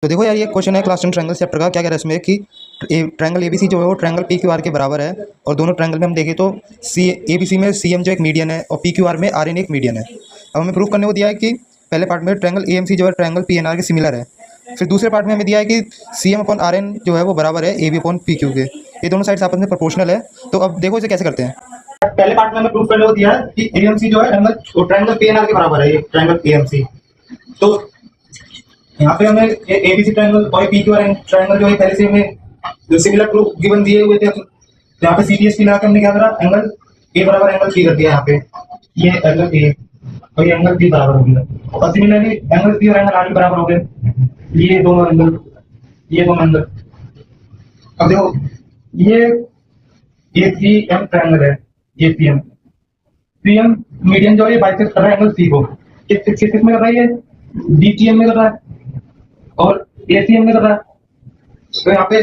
तो देखो यार, ये क्वेश्चन है क्लास 10 ट्रायंगल चैप्टर का। क्या कह रहा है इसमें कि ट्रायंगल एबीसी जो है वो ट्रायंगल पीक्यूआर के बराबर है, और दोनों ट्रायंगल में हम देखें तो सी एबीसी में सीएम जो एक मीडियन है और पीक्यूआर में आरएन एक मीडियन है। अब हमें प्रूव करने को दिया है कि पहले पार्ट में ट्रायंगल एएमसी जो है ट्रायंगल पीएनआर के सिमिलर है। फिर दूसरे पार्ट में हमें दिया है कि सीएम अपॉन आरएन जो है वो बराबर है एबी अपॉन पीक्यू के। ये दोनों साइड्स आपस में प्रोपोर्शनल है। तो अब देखो इसे कैसे करते हैं। पहले पार्ट में हमें प्रूफ करने को दिया है कि एएमसी जो है ट्रायंगल पीएनआर के बराबर है, ये ट्रायंगल एएमसी। तो यहाँ पे हमें ये एबीसी ट्रायंगल और पीक्यूआर ट्रायंगल जो है पहले से हमें जो सिमिलर प्रूफ गिवन दिए हुए थे, तो यहाँ पे सीटीएसपी लगा के हमने क्या करा, एंगल ए बराबर एंगल सी कर दिया। यहाँ पे ये एंगल ए और ये एंगल बी बराबर हो गया, और सिमिलरली एंगल सी और एंगल आर बराबर हो गए। ये दोनों एंगल, ये दोनों एंगल। अब देखो ये पीएम ट्रायंगल है, ये पीएम पीएम मीडियन जो है बाइसेक्ट कर रहा है एंगल सी को। किस में कर रहा है, ये डीटीएम में कर रहा है और एसीएम में कर रहा है। तो यहाँ पे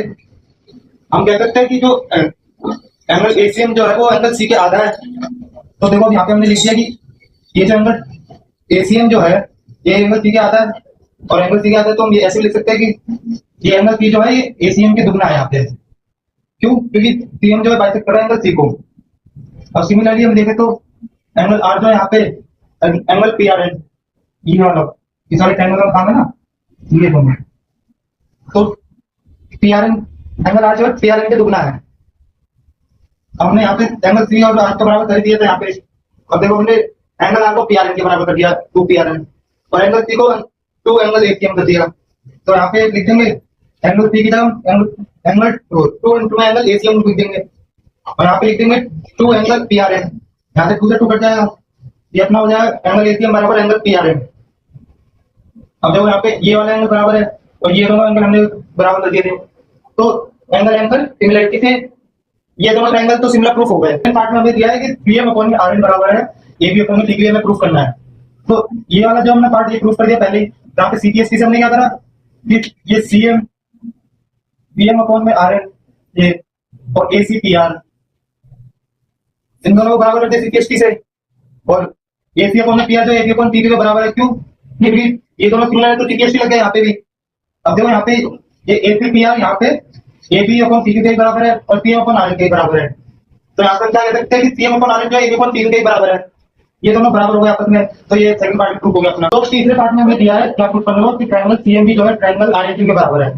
हम कह सकते हैं कि जो एंगल एसीएम जो है वो एंगल सी के आधा है। तो देखो यहाँ पे हमने लिख दिया कि ये जो एंगल एसीएम जो है ये एंगल सी के आधा है, और एंगल सी के आधा है। तो हम ये ऐसे लिख सकते हैं कि ये एंगल सी जो है ये एसीएम के दुगना है यहाँ पे। क्यों? क्योंकि सीएम जो है बाइसेक्ट कर रहा है एंगल सी को। और सिमिलरली हम देखें तो एंगल आर जो है यहाँ पे एंगल पी आर है, ये वाला ये सारे ट्रायंगल का काम है ना, ये दोनों। तो पीआरएन एंगल आर जो है पीआरएन के दुगना है। हमने यहाँ पे एंगल सी और आर के बराबर कर दिया था यहाँ पे। अब देखो हमने एंगल आर को पीआरएन के बराबर कर दिया, 2 पीआरएन, और एंगल सी को 2 एंगल एसीएम कर दिया। तो यहाँ पे लिख देंगे एंगल सी की जगह एंगल 2 इंटू एंगल एसीएम लिख देंगे, और यहाँ पे लिख देंगे 2 एंगल पीआरएन। यहाँ से 2 से 2 कट जाएगा, ये अपना हो जाएगा एंगल एसीएम बराबर एंगल पीआरएन। अब देखो यहाँ पे ये वाला एंगल बराबर है और ये दोनों एंगल हमने बराबर कर दिए थे। तो एंगल सिमिलरिटी से ये दोनों ट्रायंगल तो सिमिलर प्रूफ हो गए। पार्ट में हमें दिया है कि पीएम अपॉन में आरएन बराबर है एबी अपॉन में पीक्यू में प्रूफ करना है। तो ये वाला जो हमने पार्ट ये प्रूफ कर दिया पहले, जहाँ पे सीटीएसपी से हमने क्या करा कि ये सीएम पीएम अपॉन में आरएन ये और एसीपीआर इन दोनों को बराबर करते सीटीएसपी से, और एसी अपॉन में पीआर जो एबी अपॉन पीक्यू के बराबर है। क्यों? क्योंकि ये दोनों सिमिलर है तो सीटीएसपी लग गया यहाँ पे भी। अब देखो यहाँ पे ये एपीपीआर यहाँ पे एबी अपॉन पीक्यू के बराबर है और पीएम अपॉन आरएन के बराबर है। तो यहाँ पर क्या कह सकते हैं कि पीएम अपॉन आरएन जो है एबी अपॉन पीक्यू के बराबर है। ये दोनों बराबर हो गए आपस में। तो ये सेकंड पार्ट प्रूफ हो गया अपना। तो तीसरे पार्ट में हमें दिया है क्या प्रूफ करना हो कि ट्रायंगल सीएमबी जो है ट्रायंगल आरएनक्यू के बराबर है।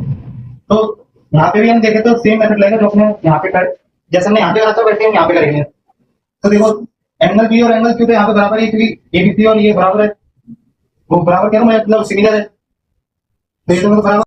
तो यहाँ पे भी हम देखें तो सेम मेथड लगेगा जो अपने यहाँ पे कर, जैसे हमने यहाँ पे करा था वैसे हम यहाँ पे करेंगे। तो देखो एंगल बी और एंगल क्यू तो यहाँ पे बराबर है, क्योंकि एबीसी और ये बराबर है, वो बराबर क्या मतलब सिमिलर है। तो ये दोनों बराबर